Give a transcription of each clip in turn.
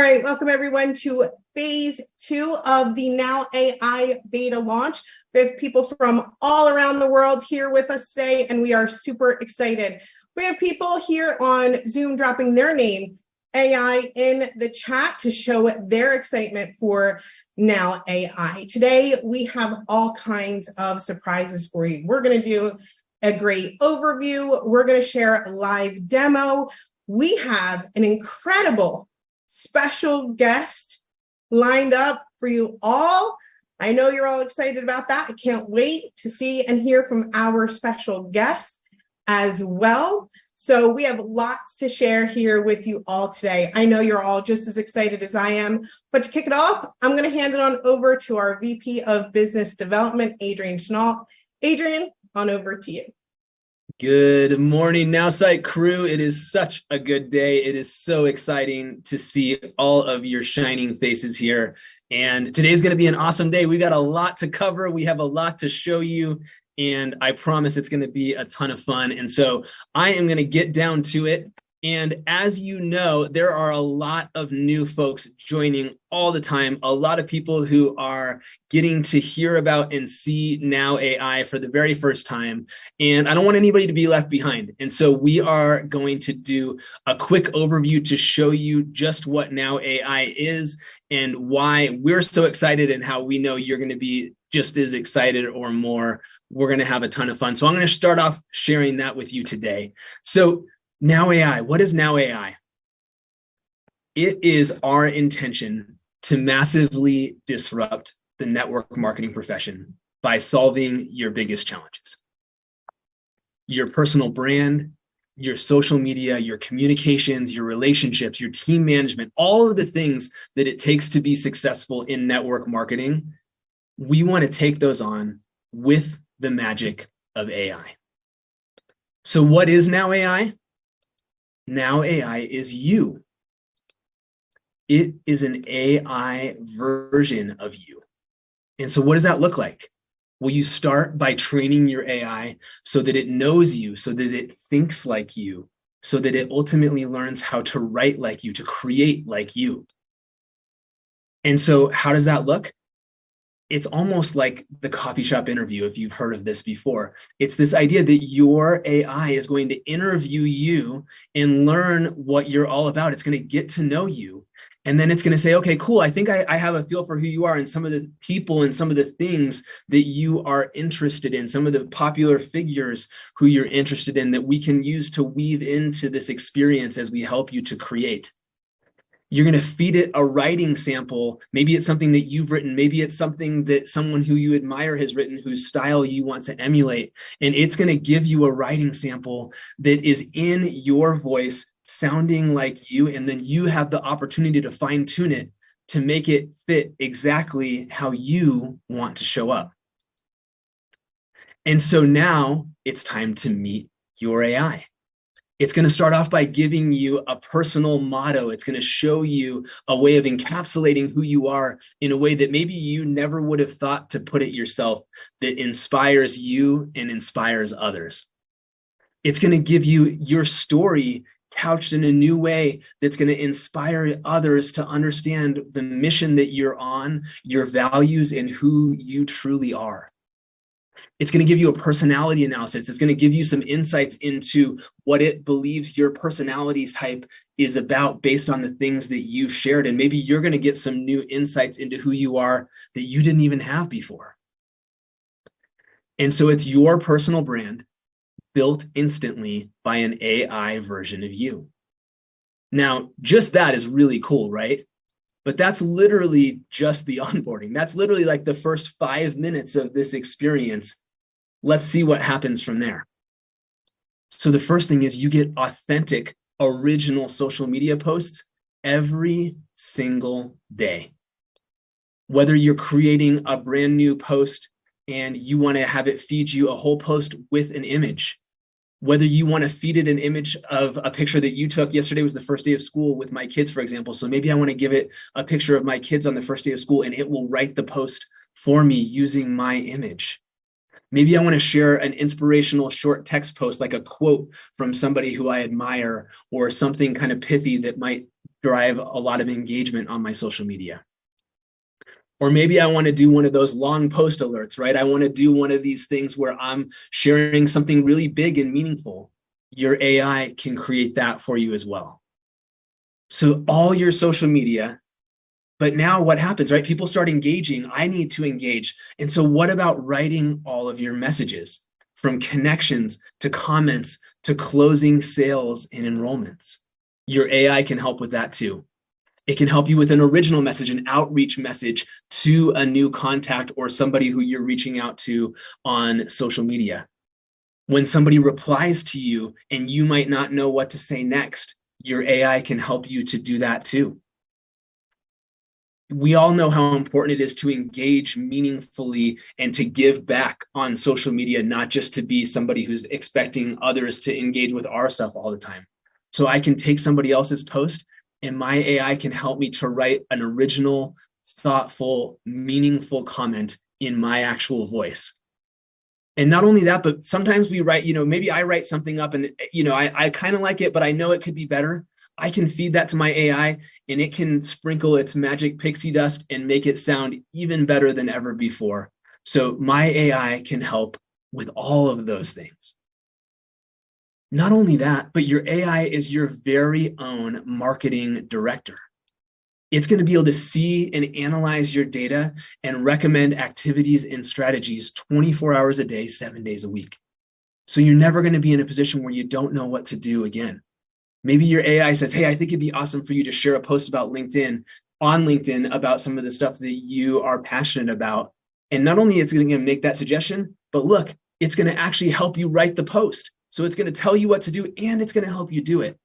right, welcome everyone to phase 2 of the NowAI beta launch. We have people from all around the world here with us today, and we are super excited. We have people here on Zoom dropping their name, AI, in the chat to show their excitement for NowAI. Today, we have all kinds of surprises for you. We're going to do a great overview. We're going to share a live demo. We have an incredible special guest lined up for you all. I know you're all excited about that. I can't wait to see and hear from our special guest as well. So we have lots to share here with you all today. I know you're all just as excited as I am, but to kick it off, I'm going to hand it on over to our VP of Business Development, Adrian Chenault. Adrian, on over to you. Good morning, Nowsite crew. It is such a good day. It is so exciting to see all of your shining faces here. And today's going to be an awesome day. We got a lot to cover. We have a lot to show you. And I promise it's going to be a ton of fun. And so I am going to get down to it. And as you know, there are a lot of new folks joining all the time, a lot of people who are getting to hear about and see NowAI for the very first time. And I don't want anybody to be left behind. And so we are going to do a quick overview to show you just what NowAI is and why we're so excited and how we know you're going to be just as excited or more. We're going to have a ton of fun. So I'm going to start off sharing that with you today. So NowAI, what is NowAI? It is our intention to massively disrupt the network marketing profession by solving your biggest challenges. Your personal brand, your social media, your communications, your relationships, your team management, all of the things that it takes to be successful in network marketing, we want to take those on with the magic of AI. So what is NowAI? NowAI is you. It is an AI version of you. And so what does that look like? Well, you start by training your AI so that it knows you, so that it thinks like you, so that it ultimately learns how to write like you, to create like you. And so how does that look? It's almost like the coffee shop interview, if you've heard of this before. It's this idea that your AI is going to interview you and learn what you're all about. It's going to get to know you. And then it's going to say, okay, cool. I think I have a feel for who you are and some of the people and some of the things that you are interested in, some of the popular figures who you're interested in that we can use to weave into this experience as we help you to create. You're going to feed it a writing sample. Maybe it's something that you've written. Maybe it's something that someone who you admire has written, whose style you want to emulate. And it's going to give you a writing sample that is in your voice, sounding like you. And then you have the opportunity to fine tune it to make it fit exactly how you want to show up. And so now it's time to meet your AI. It's going to start off by giving you a personal motto. It's going to show you a way of encapsulating who you are in a way that maybe you never would have thought to put it yourself, that inspires you and inspires others. It's going to give you your story couched in a new way that's going to inspire others to understand the mission that you're on, your values, and who you truly are. It's going to give you a personality analysis. It's going to give you some insights into what it believes your personality type is about based on the things that you've shared. And maybe you're going to get some new insights into who you are that you didn't even have before. And so it's your personal brand built instantly by an AI version of you. Now, just that is really cool, right? But that's literally just the onboarding. That's literally like the first 5 minutes of this experience. Let's see what happens from there. So the first thing is you get authentic, original social media posts every single day. Whether you're creating a brand new post and you want to have it feed you a whole post with an image, whether you want to feed it an image of a picture that you took. Yesterday was the first day of school with my kids, for example. So maybe I want to give it a picture of my kids on the first day of school and it will write the post for me using my image. Maybe I want to share an inspirational short text post, like a quote from somebody who I admire or something kind of pithy that might drive a lot of engagement on my social media. Or maybe I want to do one of those long post alerts, right? I want to do one of these things where I'm sharing something really big and meaningful. Your AI can create that for you as well. So all your social media, but now what happens, right? People start engaging. I need to engage. And so what about writing all of your messages, from connections to comments to closing sales and enrollments? Your AI can help with that too. It can help you with an original message, an outreach message to a new contact or somebody who you're reaching out to on social media. When somebody replies to you and you might not know what to say next, your AI can help you to do that too. We all know how important it is to engage meaningfully and to give back on social media, not just to be somebody who's expecting others to engage with our stuff all the time. So I can take somebody else's post and my AI can help me to write an original, thoughtful, meaningful comment in my actual voice. And not only that, but sometimes we write, maybe I write something up and, I kind of like it, but I know it could be better. I can feed that to my AI and it can sprinkle its magic pixie dust and make it sound even better than ever before. So my AI can help with all of those things. Not only that, but your AI is your very own marketing director. It's going to be able to see and analyze your data and recommend activities and strategies 24 hours a day, 7 days a week. So you're never going to be in a position where you don't know what to do again. Maybe your AI says, hey, I think it'd be awesome for you to share a post about LinkedIn on LinkedIn about some of the stuff that you are passionate about. And not only is it going to make that suggestion, but look, it's going to actually help you write the post. So it's going to tell you what to do and it's going to help you do it.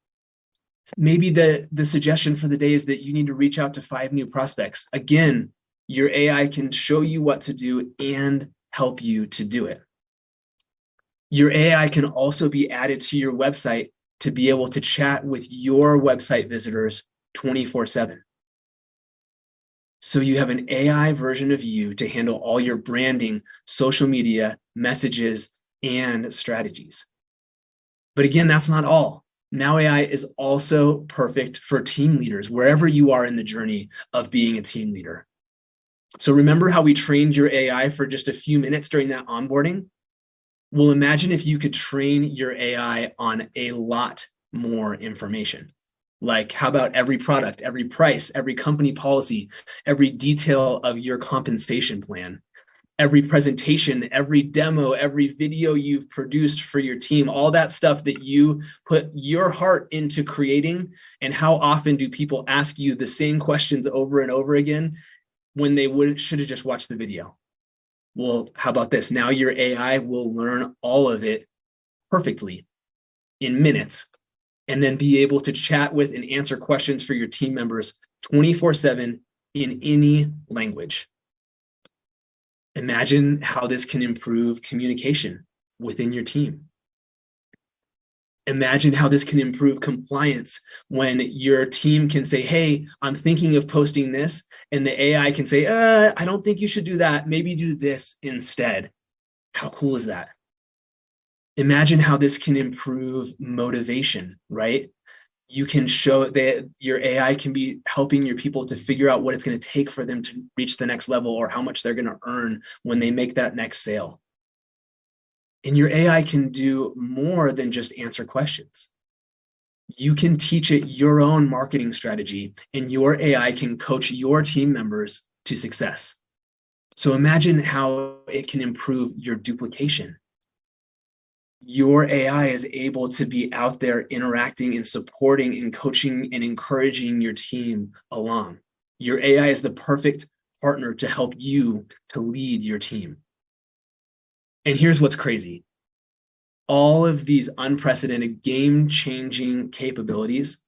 Maybe the suggestion for the day is that you need to reach out to 5 new prospects. Again, your AI can show you what to do and help you to do it. Your AI can also be added to your website to be able to chat with your website visitors 24/7. So you have an AI version of you to handle all your branding, social media, messages, and strategies. But again, that's not all. NowAI is also perfect for team leaders, wherever you are in the journey of being a team leader. So remember how we trained your AI for just a few minutes during that onboarding? Well, imagine if you could train your AI on a lot more information. Like, how about every product, every price, every company policy, every detail of your compensation plan, every presentation, every demo, every video you've produced for your team, all that stuff that you put your heart into creating. And how often do people ask you the same questions over and over again when they should have just watched the video? Well, how about this? Now your AI will learn all of it perfectly in minutes and then be able to chat with and answer questions for your team members 24/7 in any language. Imagine how this can improve communication within your team. Imagine how this can improve compliance when your team can say, hey, I'm thinking of posting this, and the AI can say, I don't think you should do that. Maybe do this instead. How cool is that? Imagine how this can improve motivation, right? You can show that your AI can be helping your people to figure out what it's going to take for them to reach the next level or how much they're going to earn when they make that next sale. And your AI can do more than just answer questions. You can teach it your own marketing strategy, and your AI can coach your team members to success. So imagine how it can improve your duplication. Your AI is able to be out there interacting and supporting and coaching and encouraging your team along. Your AI is the perfect partner to help you to lead your team. And here's what's crazy. All of these unprecedented game-changing capabilities,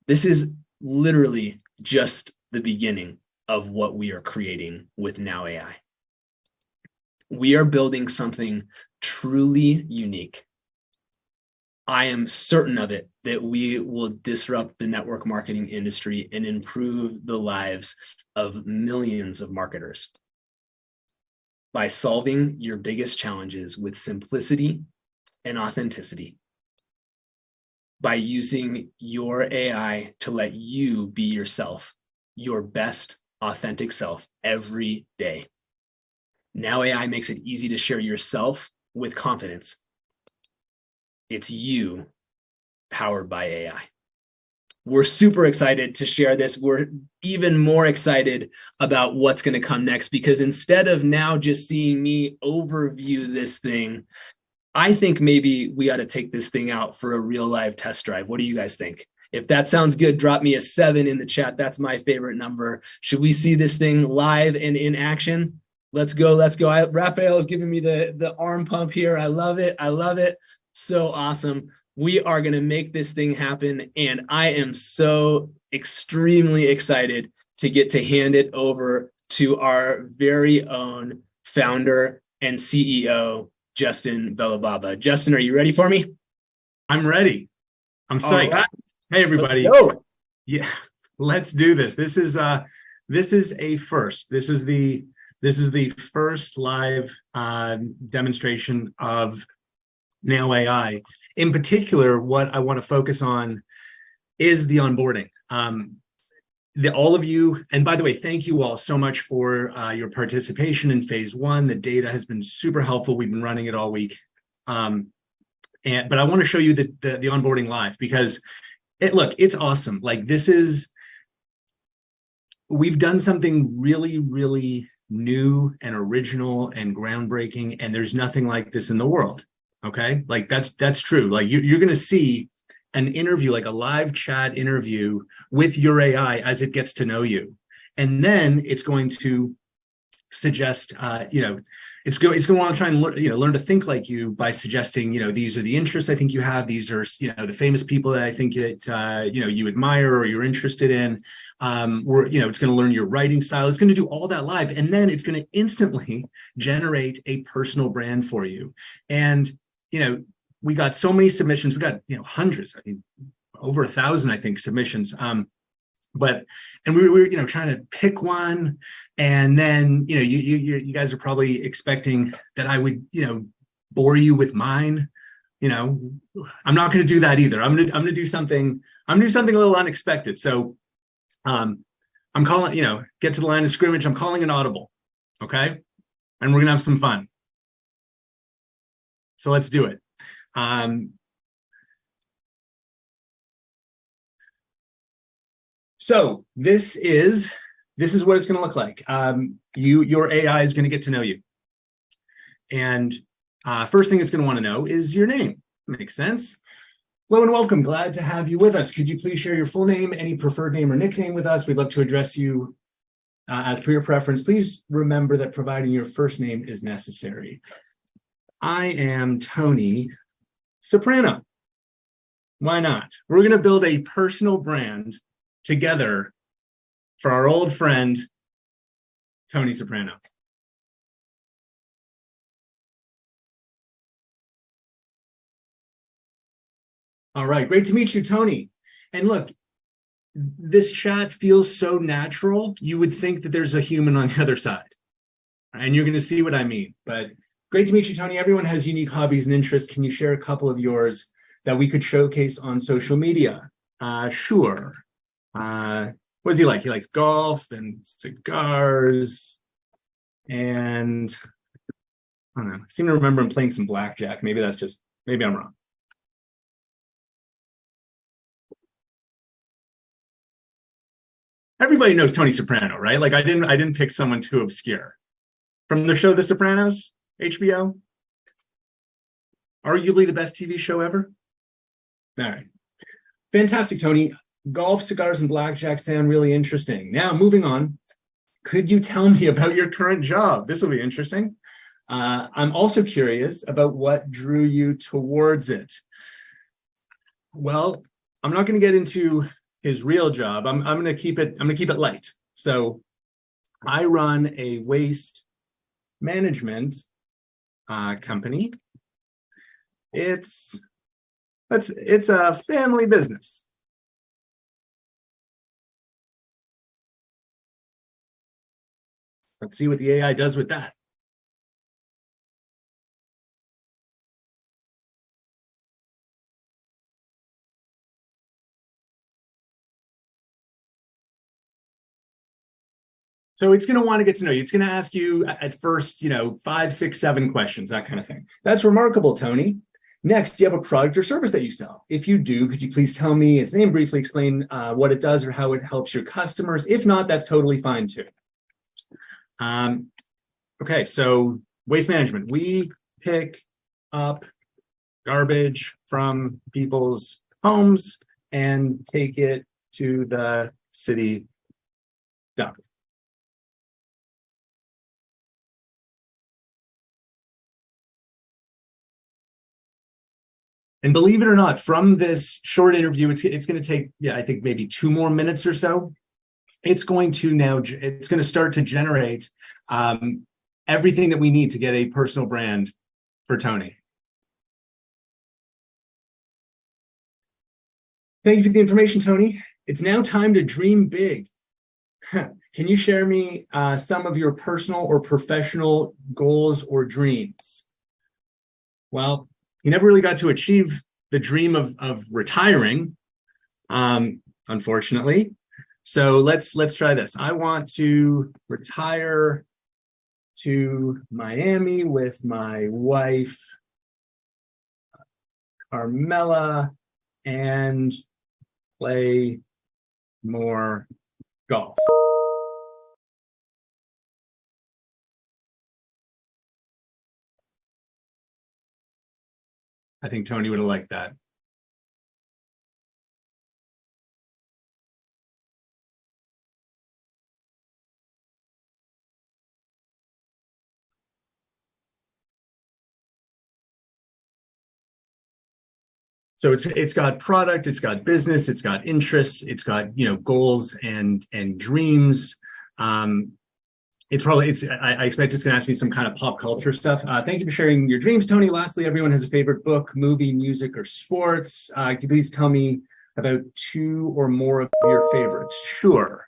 this is literally just the beginning of what we are creating with NowAI. We are building something truly unique. I am certain of it that we will disrupt the network marketing industry and improve the lives of millions of marketers by solving your biggest challenges with simplicity and authenticity. by using your AI to let you be yourself, your best authentic self every day. Now AI makes it easy to share yourself with confidence. It's you powered by AI. We're super excited to share this. We're even more excited about what's going to come next, because instead of now just seeing me overview this thing, I think maybe we ought to take this thing out for a real live test drive. What do you guys think? If that sounds good, drop me a 7 in the chat. That's my favorite number. Should we see this thing live and in action? Let's go. Let's go. Raphael is giving me the arm pump here. I love it. I love it. So awesome. We are going to make this thing happen. And I am so extremely excited to get to hand it over to our very own founder and CEO, Justin Belababa. Justin, are you ready for me? I'm ready. I'm psyched. Right. Hey, everybody. Yeah, let's do this. This is a first. This is the first live demonstration of NowAI. In particular, what I want to focus on is the onboarding. All of you, and by the way, thank you all so much for your participation in phase 1. The data has been super helpful. We've been running it all week. But I want to show you the onboarding live, because it's awesome. Like, we've done something really, really new and original and groundbreaking, and there's nothing like this in the world. Okay, like that's true. Like, you're going to see an interview, like a live chat interview with your AI as it gets to know you, and then it's going to suggest, it's going to want to try and learn to think like you by suggesting, these are the interests I think you have. These are, the famous people that I think that you admire or you're interested in. It's going to learn your writing style. It's going to do all that live, and then it's going to instantly generate a personal brand for you. And we got so many submissions. We got hundreds, over 1,000, I think, submissions. And we were trying to pick one, and then you guys are probably expecting that I would bore you with mine. I'm not going to do that either. I'm going to do something. I'm going to do something a little unexpected. So I'm calling, get to the line of scrimmage. I'm calling an audible. Okay, and we're gonna have some fun. So let's do it. So this is what it's going to look like. Your AI is going to get to know you, and first thing it's going to want to know is your name. Makes sense. Hello and welcome. Glad to have you with us. Could you please share your full name, any preferred name or nickname with us? We'd love to address you as per your preference. Please remember that providing your first name is necessary. I am Tony Soprano. Why not? We're going to build a personal brand together for our old friend, Tony Soprano. All right, great to meet you, Tony. And look, this chat feels so natural, you would think that there's a human on the other side. And you're going to see what I mean. But great to meet you, Tony. Everyone has unique hobbies and interests. Can you share a couple of yours that we could showcase on social media? Sure. What does he like? He likes golf and cigars. And I don't know. I seem to remember him playing some blackjack. Maybe I'm wrong. Everybody knows Tony Soprano, right? Like, I didn't pick someone too obscure. From the show The Sopranos, HBO. Arguably the best TV show ever. All right. Fantastic, Tony. Golf, cigars, and blackjack sound really interesting. Now, moving on. Could you tell me about your current job? This will be interesting. I'm also curious about what drew you towards it. Well, I'm not going to get into his real job. I'm going to keep it light. So I run a waste management company. It's a family business. Let's see what the AI does with that. So it's going to want to get to know you. It's going to ask you at first, 5, 6, 7 questions, that kind of thing. That's remarkable, Tony. Next, do you have a product or service that you sell? If you do, could you please tell me its name, briefly explain what it does or how it helps your customers? If not, that's totally fine too. Okay, so waste management. We pick up garbage from people's homes and take it to the city dump. And believe it or not, from this short interview, it's going to take, I think maybe 2 more minutes or so. It's going to start to generate everything that we need to get a personal brand for Tony. Thank you for the information, Tony. It's now time to dream big. Can you share me some of your personal or professional goals or dreams? Well, he never really got to achieve the dream of retiring, unfortunately. So let's try this. I want to retire to Miami with my wife, Carmela, and play more golf. I think Tony would have liked that. So it's got product, it's got business, it's got interests, it's got goals and dreams. I expect it's going to ask me some kind of pop culture stuff. Thank you for sharing your dreams, Tony. Lastly, everyone has a favorite book, movie, music, or sports. Can you please tell me about 2 or more of your favorites? Sure.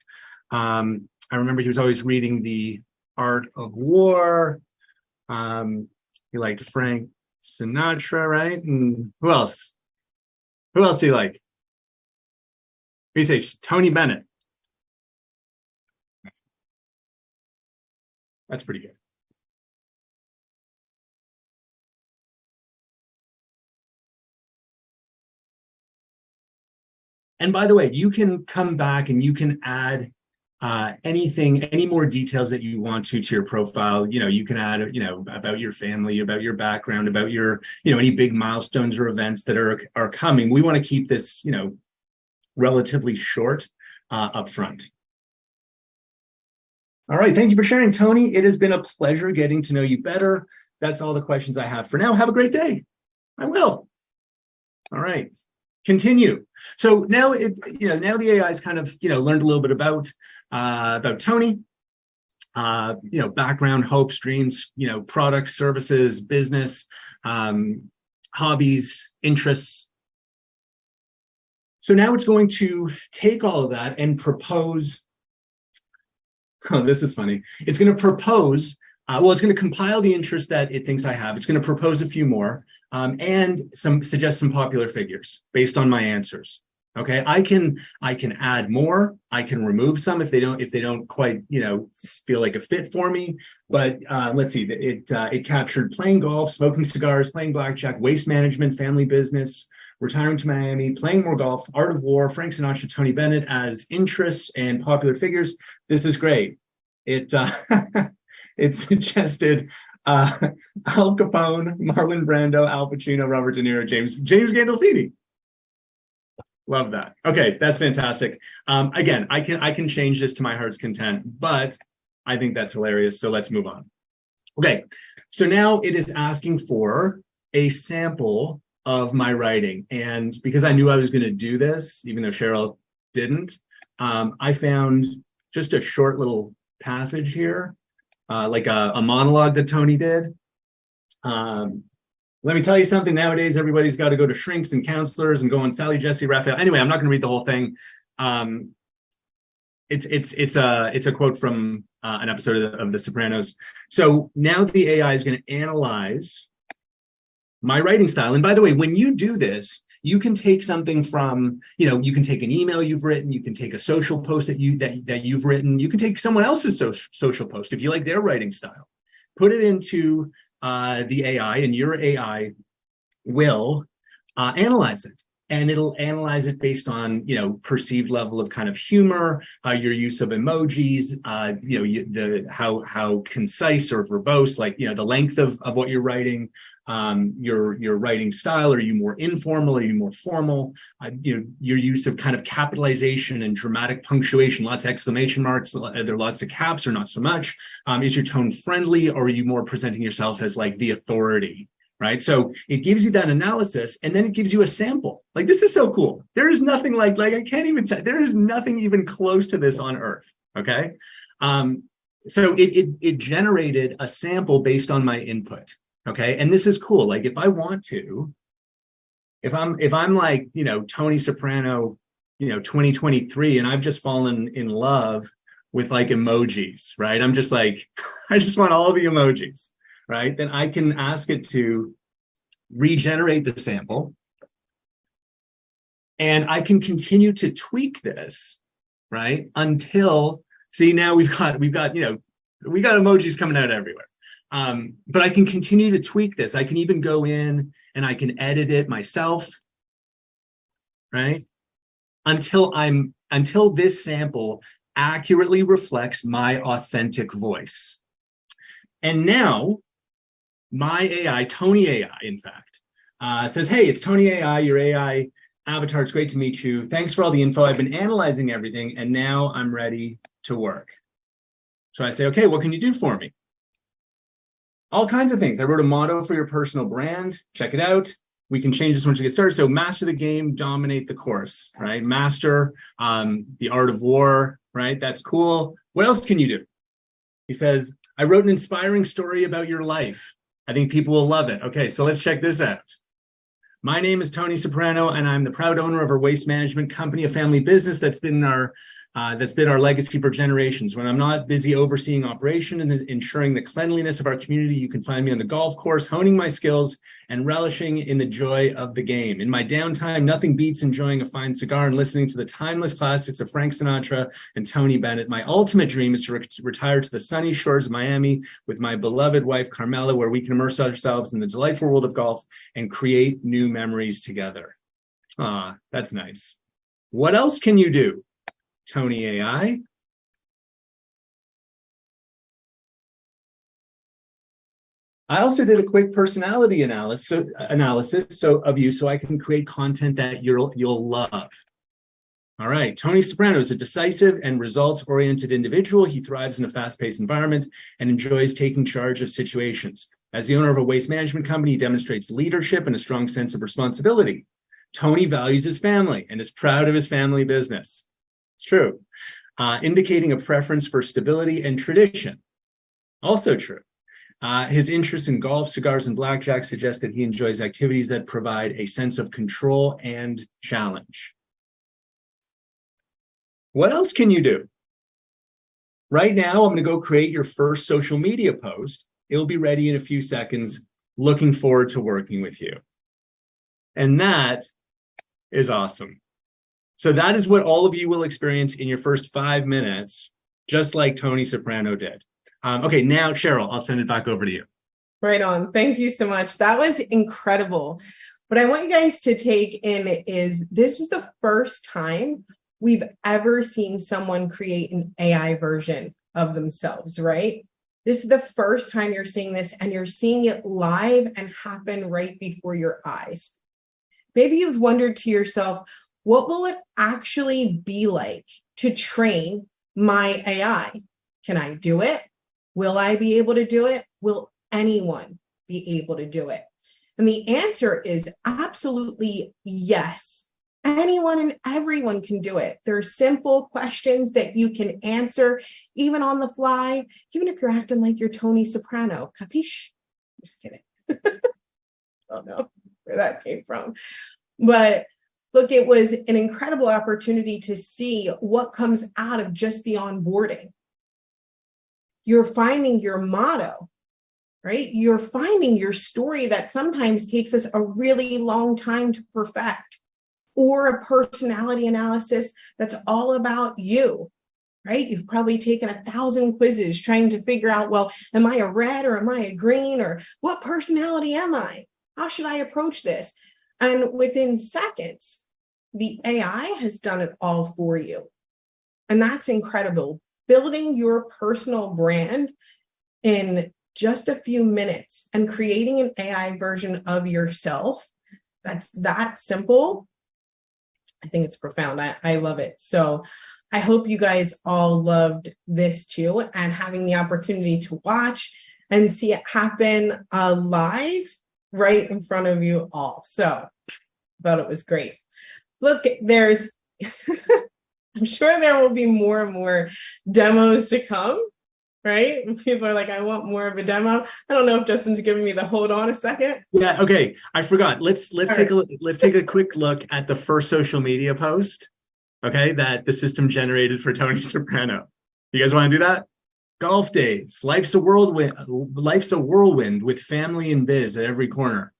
I remember he was always reading The Art of War. He liked Frank Sinatra, right? And who else? Who else do you like? What do you say? Tony Bennett. That's pretty good. And by the way, you can come back and you can add any more details that you want to your profile. You can add, about your family, about your background, about your, any big milestones or events that are coming. We want to keep this, relatively short up front. All right, thank you for sharing, Tony. It has been a pleasure getting to know you better. That's all the questions I have for now. Have a great day. I will. All right, continue. So now now the AI's kind of learned a little bit about Tony. Background, hopes, dreams, products, services, business, hobbies, interests. So now it's going to take all of that and propose. Oh, this is funny. It's going to propose, it's going to compile the interests that it thinks I have. It's going to propose a few more and suggest some popular figures based on my answers. Okay, I can add more. I can remove some if they don't quite feel like a fit for me. But let's see, it captured playing golf, smoking cigars, playing blackjack, waste management, family business, retiring to Miami, playing more golf, Art of War, Frank Sinatra, Tony Bennett as interests and popular figures. This is great. It suggested Al Capone, Marlon Brando, Al Pacino, Robert De Niro, James Gandolfini. Love that. Okay, that's fantastic. Again, I can change this to my heart's content, but I think that's hilarious. So let's move on. Okay, so now it is asking for a sample of my writing. And because I knew I was going to do this, even though Cheryl didn't, I found just a short little passage here, like a monologue that Tony did. Let me tell you something. Nowadays, everybody's got to go to shrinks and counselors and go on Sally, Jesse, Raphael. Anyway, I'm not going to read the whole thing. It's a quote from an episode of The Sopranos. So now the AI is going to analyze my writing style. And by the way, when you do this, You can take something from, you can take an email you've written, you can take a social post that you've written, you can take someone else's social post if you like their writing style, put it into the AI, and your AI will analyze it. And it'll analyze it based on, perceived level of kind of humor, your use of emojis, how concise or verbose, like, the length of what you're writing, your writing style. Are you more informal? Are you more formal? Your use of kind of capitalization and dramatic punctuation, lots of exclamation marks. Are there lots of caps or not so much? Is your tone friendly, or are you more presenting yourself as like the authority? Right. So it gives you that analysis, and then it gives you a sample. Like, this is so cool. There is nothing like I can't even tell. There is nothing even close to this on Earth. OK, so it generated a sample based on my input. OK, and this is cool. Like, if I want to, if I'm like, Tony Soprano, 2023, and I've just fallen in love with like emojis. Right. I'm just like, I just want all the emojis. Right, then I can ask it to regenerate the sample, and I can continue to tweak this, right, until, see, now we've got emojis coming out everywhere. But I can continue to tweak this. I can even go in and I can edit it myself, right, until this sample accurately reflects my authentic voice. And now my AI, Tony AI, in fact, says, hey, it's Tony AI, your AI avatar. It's great to meet you. Thanks for all the info. I've been analyzing everything, and now I'm ready to work. So I say, okay, what can you do for me? All kinds of things. I wrote a motto for your personal brand. Check it out. We can change this once you get started. So master the game, dominate the course, right? Master the art of war, right? That's cool. What else can you do? He says, I wrote an inspiring story about your life. I think people will love it. Okay, so let's check this out. My name is Tony Soprano, and I'm the proud owner of our waste management company, a family business that's been our legacy for generations. When I'm not busy overseeing operation and ensuring the cleanliness of our community, you can find me on the golf course, honing my skills and relishing in the joy of the game. In my downtime, nothing beats enjoying a fine cigar and listening to the timeless classics of Frank Sinatra and Tony Bennett. My ultimate dream is to retire to the sunny shores of Miami with my beloved wife, Carmela, where we can immerse ourselves in the delightful world of golf and create new memories together. Ah, that's nice. What else can you do, Tony AI? I also did a quick personality analysis of you, so I can create content that you'll love. All right, Tony Soprano is a decisive and results-oriented individual. He thrives in a fast-paced environment and enjoys taking charge of situations. As the owner of a waste management company, he demonstrates leadership and a strong sense of responsibility. Tony values his family and is proud of his family business. It's true. Indicating a preference for stability and tradition. Also true. His interest in golf, cigars, and blackjack suggest that he enjoys activities that provide a sense of control and challenge. What else can you do? Right now, I'm going to go create your first social media post. It'll be ready in a few seconds. Looking forward to working with you. And that is awesome. So that is what all of you will experience in your first 5 minutes, just like Tony Soprano did. Okay, now, Cheryl, I'll send it back over to you. Right on. Thank you so much. That was incredible. What I want you guys to take in is this was the first time we've ever seen someone create an AI version of themselves, right? This is the first time you're seeing this, and you're seeing it live and happen right before your eyes. Maybe you've wondered to yourself, what will it actually be like to train my AI? Can I do it? Will I be able to do it? Will anyone be able to do it? And the answer is absolutely yes. Anyone and everyone can do it. There are simple questions that you can answer even on the fly, even if you're acting like you're Tony Soprano. Capiche? Just kidding. I don't know where that came from. But look, it was an incredible opportunity to see what comes out of just the onboarding. You're finding your motto, right? You're finding your story that sometimes takes us a really long time to perfect, or a personality analysis that's all about you, right? You've probably taken 1,000 quizzes trying to figure out, well, am I a red or am I a green, or what personality am I? How should I approach this? And within seconds, the AI has done it all for you. And that's incredible. Building your personal brand in just a few minutes and creating an AI version of yourself that's that simple, I think it's profound. I love it. So I hope you guys all loved this too, and having the opportunity to watch and see it happen live right in front of you all. So I thought it was great. Look, there's, I'm sure there will be more and more demos to come, right? And people are like, I want more of a demo. I don't know if Justin's giving me the hold on a second. Yeah, okay. I forgot. Let's take a quick look at the first social media post, okay, that the system generated for Tony Soprano. You guys want to do that? Golf days. Life's a whirlwind with family and biz at every corner.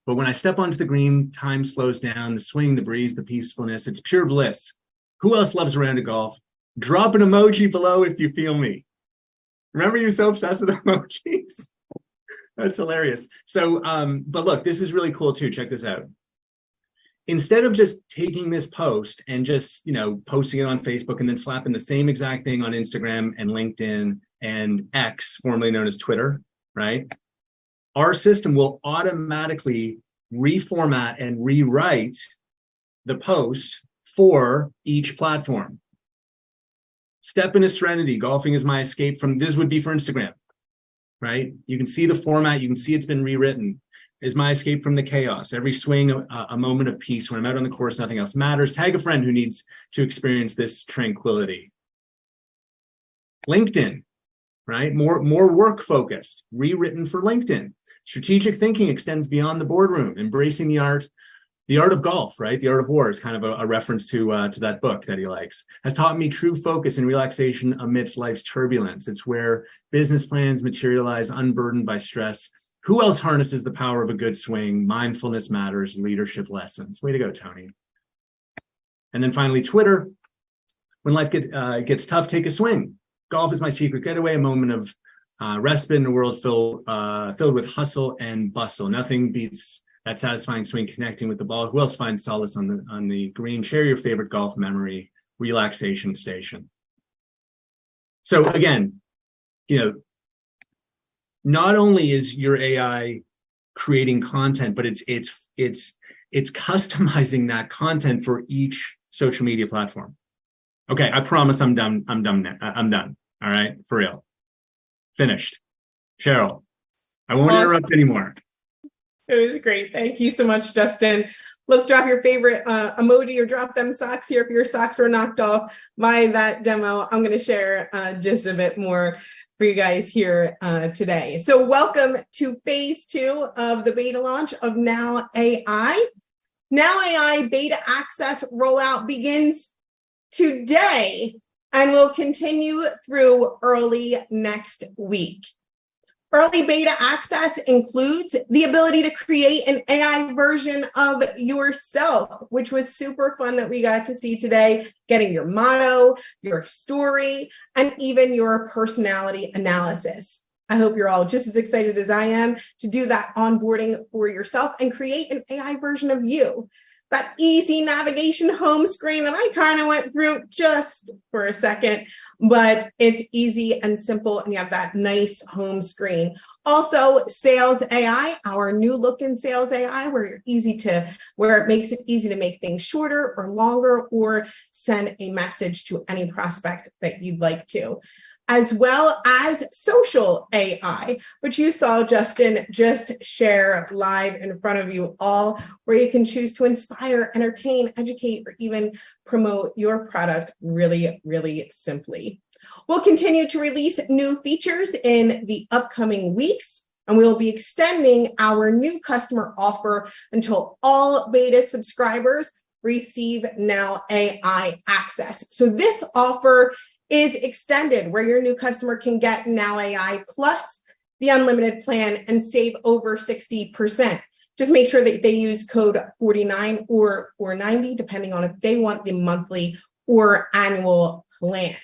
But when I step onto the green, time slows down, the swing, the breeze, the peacefulness. It's pure bliss. Who else loves a round of golf? Drop an emoji below if you feel me. Remember, you're so obsessed with emojis. That's hilarious. So, but look, this is really cool too. Check this out. Instead of just taking this post and just, posting it on Facebook and then slapping the same exact thing on Instagram and LinkedIn and X, formerly known as Twitter, right? Our system will automatically reformat and rewrite the post for each platform. Step into serenity. Golfing is my escape from, this would be for Instagram, right? You can see the format. You can see it's been rewritten. Is my escape from the chaos. Every swing, a moment of peace. When I'm out on the course, nothing else matters. Tag a friend who needs to experience this tranquility. LinkedIn, right? More work focused, rewritten for LinkedIn. Strategic thinking extends beyond the boardroom, embracing the art of golf, right? The Art of War is kind of a reference to that book that he likes. Has taught me true focus and relaxation amidst life's turbulence. It's where business plans materialize unburdened by stress. Who else harnesses the power of a good swing? Mindfulness matters, leadership lessons. Way to go, Tony. And then finally, Twitter. When life gets tough, take a swing. Golf is my secret getaway, a moment of respite in a world filled with hustle and bustle. Nothing beats that satisfying swing connecting with the ball. Who else finds solace on the green? Share your favorite golf memory, relaxation station. So again, not only is your AI creating content, but it's customizing that content for each social media platform. Okay, I promise I'm done. I'm done. All right, for real. Finished. Cheryl, I won't interrupt anymore. It was great. Thank you so much, Justin. Look, drop your favorite emoji or drop them socks here if your socks were knocked off by that demo. I'm going to share just a bit more for you guys here today. So welcome to phase 2 of the beta launch of NowAI. NowAI beta access rollout begins today and will continue through early next week. Early beta access includes the ability to create an AI version of yourself, which was super fun that we got to see today, getting your motto, your story, and even your personality analysis. I hope you're all just as excited as I am to do that onboarding for yourself and create an AI version of you. That easy navigation home screen that I kind of went through just for a second, but it's easy and simple, and you have that nice home screen. Also, Sales AI, our new look in Sales AI, where it makes it easy to make things shorter or longer, or send a message to any prospect that you'd like to. As well as Social AI, which you saw Justin just share live in front of you all, where you can choose to inspire, entertain, educate, or even promote your product really, really simply. We'll continue to release new features in the upcoming weeks, and we will be extending our new customer offer until all beta subscribers receive NowAI access. So this offer is extended, where your new customer can get NowAI Plus the unlimited plan and save over 60%. Just make sure that they use code 49 or 490, depending on if they want the monthly or annual plan.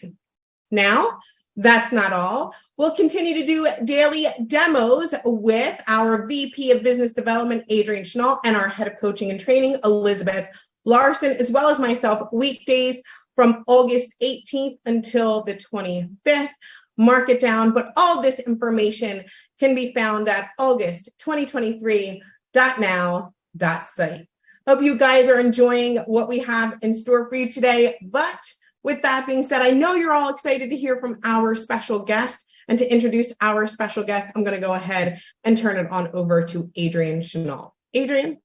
Now, that's not all. We'll continue to do daily demos with our VP of Business Development, Adrian Schnall, and our Head of Coaching and Training, Elizabeth Larson, as well as myself, weekdays from August 18th until the 25th. Mark it down, but all this information can be found at august2023.now.site. Hope you guys are enjoying what we have in store for you today. But with that being said, I know you're all excited to hear from our special guest. And to introduce our special guest, I'm going to go ahead and turn it on over to Adrian Schnall. Adrian?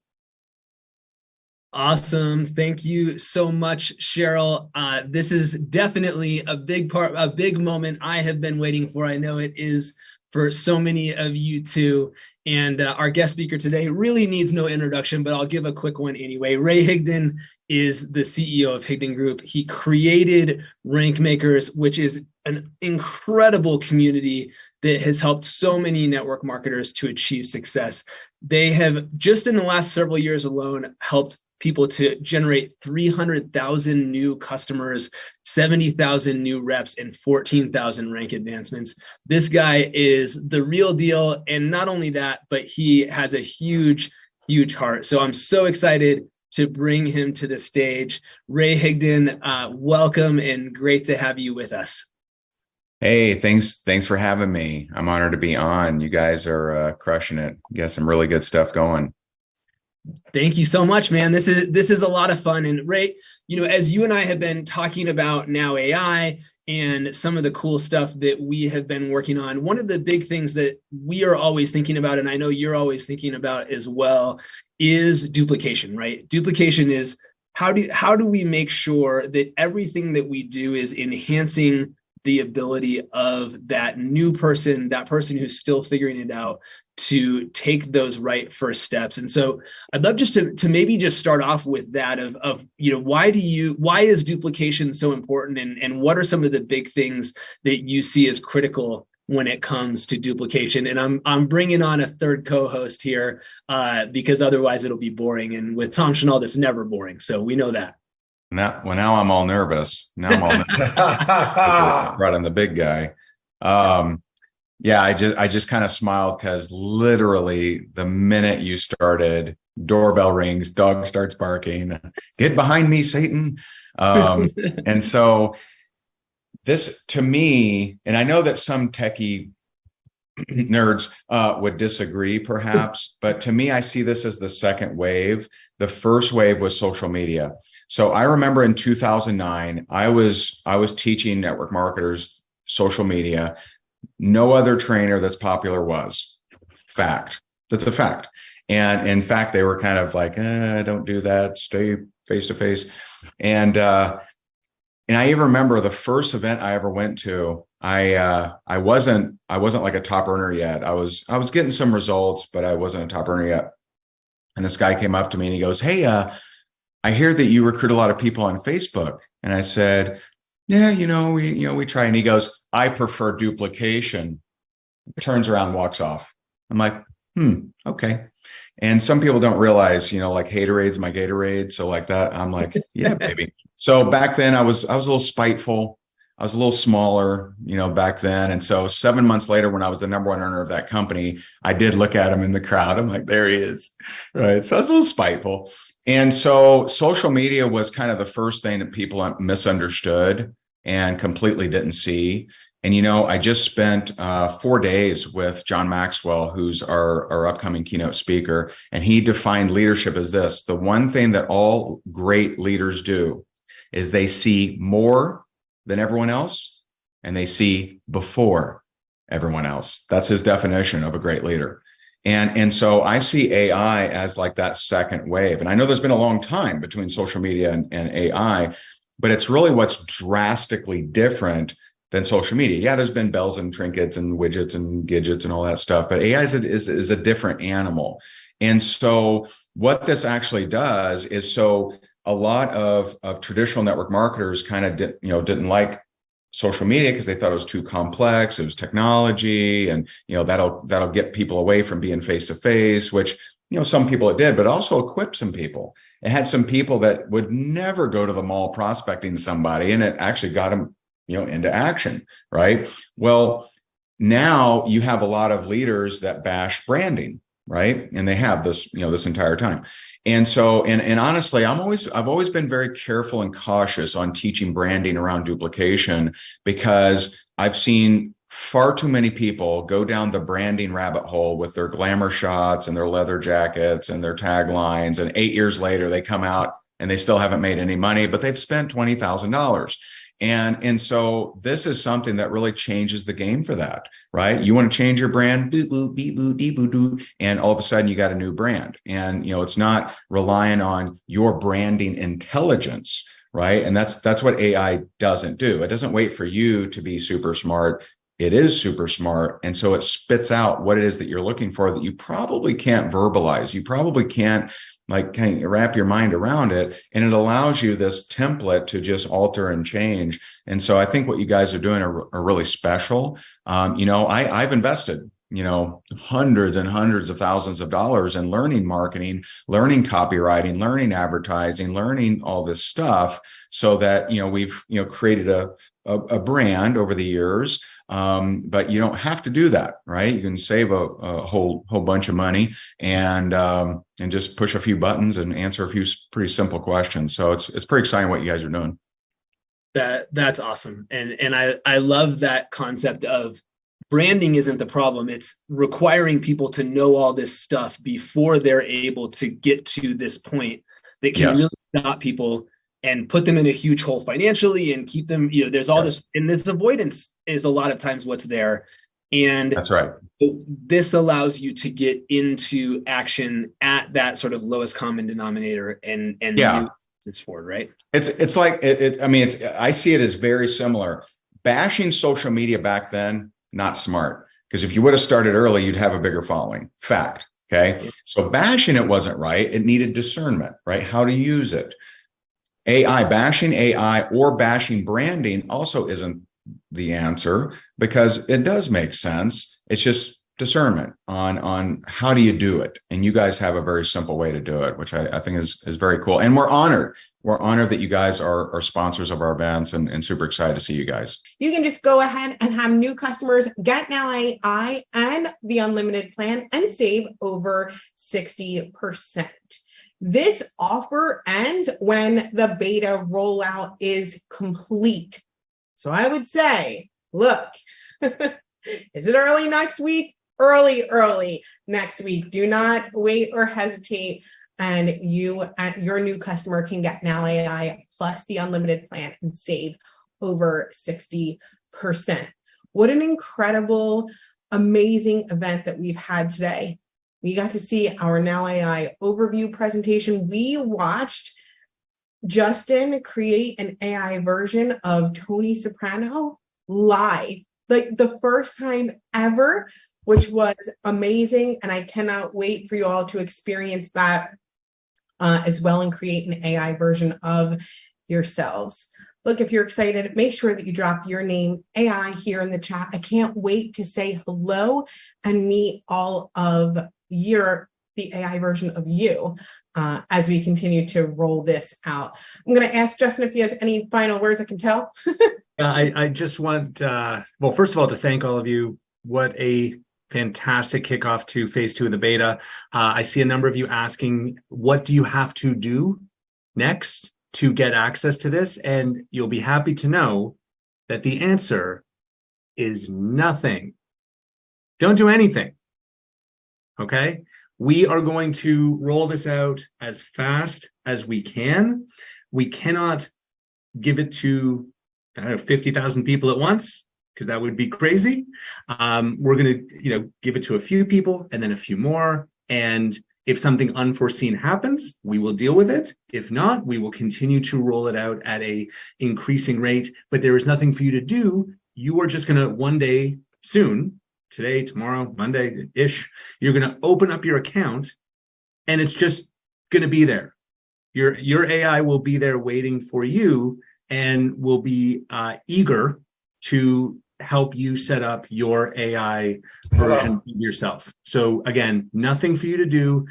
Awesome. Thank you so much, Cheryl. This is definitely a big moment I have been waiting for. I know it is for so many of you too. And our guest speaker today really needs no introduction, but I'll give a quick one anyway. Ray Higdon is the CEO of Higdon Group. He created Rank Makers, which is an incredible community that has helped so many network marketers to achieve success. They have, just in the last several years alone, helped people to generate 300,000 new customers, 70,000 new reps, and 14,000 rank advancements. This guy is the real deal. And not only that, but he has a huge, huge heart. So I'm so excited to bring him to the stage. Ray Higdon, welcome and great to have you with us. Hey, thanks for having me. I'm honored to be on. You guys are crushing it. You got some really good stuff going. Thank you so much, man. This is a lot of fun. And Ray, as you and I have been talking about NowAI and some of the cool stuff that we have been working on, one of the big things that we are always thinking about, and I know you're always thinking about as well, is duplication, right? Duplication is how do we make sure that everything that we do is enhancing the ability of that new person, that person who's still figuring it out, to take those right first steps. And so I'd love just to maybe just start off with that of why is duplication so important, and what are some of the big things that you see as critical when it comes to duplication? And I'm bringing on a third co-host here because otherwise it'll be boring. And with Tom Schnall, that's never boring. So we know that. Now I'm all nervous. Now I'm all nervous. Brought in the big guy. Yeah, I just kind of smiled because literally the minute you started, doorbell rings, dog starts barking, get behind me, Satan. And so this, to me, and I know that some techie nerds would disagree perhaps, but to me, I see this as the second wave. The first wave was social media. So I remember in 2009, I was teaching network marketers social media. No other trainer that's popular was. Fact. That's a fact. And in fact, they were kind of like, don't do that. Stay face to face. And I even remember the first event I ever went to. I wasn't like a top earner yet. I was getting some results, but I wasn't a top earner yet. And this guy came up to me and he goes, "Hey, I hear that you recruit a lot of people on Facebook." And I said, "Yeah, we try." And he goes, "I prefer duplication." Turns around, walks off. I'm like, okay. And some people don't realize, like Hatorade's my Gatorade. So like that, I'm like, yeah, baby. So back then I was a little spiteful. I was a little smaller, back then. And so 7 months later, when I was the number one earner of that company, I did look at him in the crowd. I'm like, there he is. Right. So I was a little spiteful. And so social media was kind of the first thing that people misunderstood and completely didn't see. And, I just spent 4 days with John Maxwell, who's our upcoming keynote speaker. And he defined leadership as this: the one thing that all great leaders do is they see more than everyone else, and they see before everyone else. That's his definition of a great leader. And so I see AI as like that second wave. And I know there's been a long time between social media and AI, but it's really what's drastically different than social media. Yeah, there's been bells and trinkets and widgets and gadgets and all that stuff, but AI is a different animal. And so what this actually does is, so a lot of traditional network marketers kind of didn't like social media because they thought it was too complex. It was technology, and that'll get people away from being face to face, which some people it did, but also equipped some people. It had some people that would never go to the mall prospecting somebody, and it actually got them into action, right? Well, now you have a lot of leaders that bash branding, right? And they have this this entire time. And so, and honestly, I've always been very careful and cautious on teaching branding around duplication, because I've seen far too many people go down the branding rabbit hole with their glamour shots and their leather jackets and their taglines. And 8 years later, they come out and they still haven't made any money, but they've spent $20,000. And so this is something that really changes the game for that, right? You want to change your brand, boo boo, beep boo, dee boo doo, and all of a sudden you got a new brand. And it's not relying on your branding intelligence, right? And that's what AI doesn't do. It doesn't wait for you to be super smart. It is super smart. And so it spits out what it is that you're looking for that you probably can't verbalize. You probably can't kind of wrap your mind around it. And it allows you this template to just alter and change. And so I think what you guys are doing are really special. I've invested, hundreds and hundreds of thousands of dollars in learning marketing, learning copywriting, learning advertising, learning all this stuff, so that, we've, created a brand over the years. But you don't have to do that, right? You can save a whole bunch of money and just push a few buttons and answer a few pretty simple questions. So it's pretty exciting what you guys are doing. That's awesome. And I love that concept of branding isn't the problem. It's requiring people to know all this stuff before they're able to get to this point that can really stop people and put them in a huge hole financially and keep them, there's all this, and this avoidance is a lot of times what's there. And that's right. This allows you to get into action at that sort of lowest common denominator and move this forward, right? It's like, I see it as very similar. Bashing social media back then, not smart. Because if you would have started early, you'd have a bigger following. Fact. Okay. So bashing it wasn't right. It needed discernment, right? How to use it. Bashing AI or bashing branding also isn't the answer, because it does make sense. It's just discernment on how do you do it. And you guys have a very simple way to do it, which I think is very cool. And we're honored. We're honored that you guys are sponsors of our events, and super excited to see you guys. You can just go ahead and have new customers get NowAI and the unlimited plan and save over 60%. This offer ends when the beta rollout is complete. So I would say, look, is it early next week? Early next week. Do not wait or hesitate. And your new customer can get NowAI plus the unlimited plan and save over 60%. What an incredible, amazing event that we've had today. We got to see our NowAI overview presentation. We watched Justin create an AI version of Tony Soprano live, like the first time ever, which was amazing. And I cannot wait for you all to experience that as well and create an AI version of yourselves. Look, if you're excited, make sure that you drop your name, AI, here in the chat. I can't wait to say hello and meet all of the AI version of you as we continue to roll this out. I'm going to ask Justin if he has any final words. I can tell. I just want, well, first of all, to thank all of you. What a fantastic kickoff to phase 2 of the beta. I see a number of you asking, what do you have to do next to get access to this? And you'll be happy to know that the answer is nothing. Don't do anything. Okay? We are going to roll this out as fast as we can. We cannot give it to 50,000 people at once, because that would be crazy. We're going to, give it to a few people and then a few more. And if something unforeseen happens, we will deal with it. If not, we will continue to roll it out at a increasing rate. But there is nothing for you to do. You are just going to one day soon, today, tomorrow, Monday-ish, you're going to open up your account and it's just going to be there. Your AI will be there waiting for you and will be eager to help you set up your AI version of yourself. So again, nothing for you to do.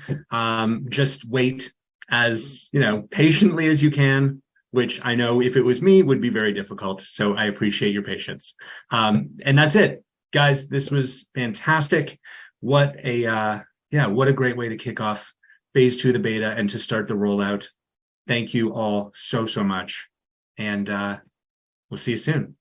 Just wait as patiently as you can, which I know if it was me would be very difficult. So I appreciate your patience. And that's it, guys. This was fantastic. What a great way to kick off phase 2 of the beta and to start the rollout. Thank you all so much. And we'll see you soon.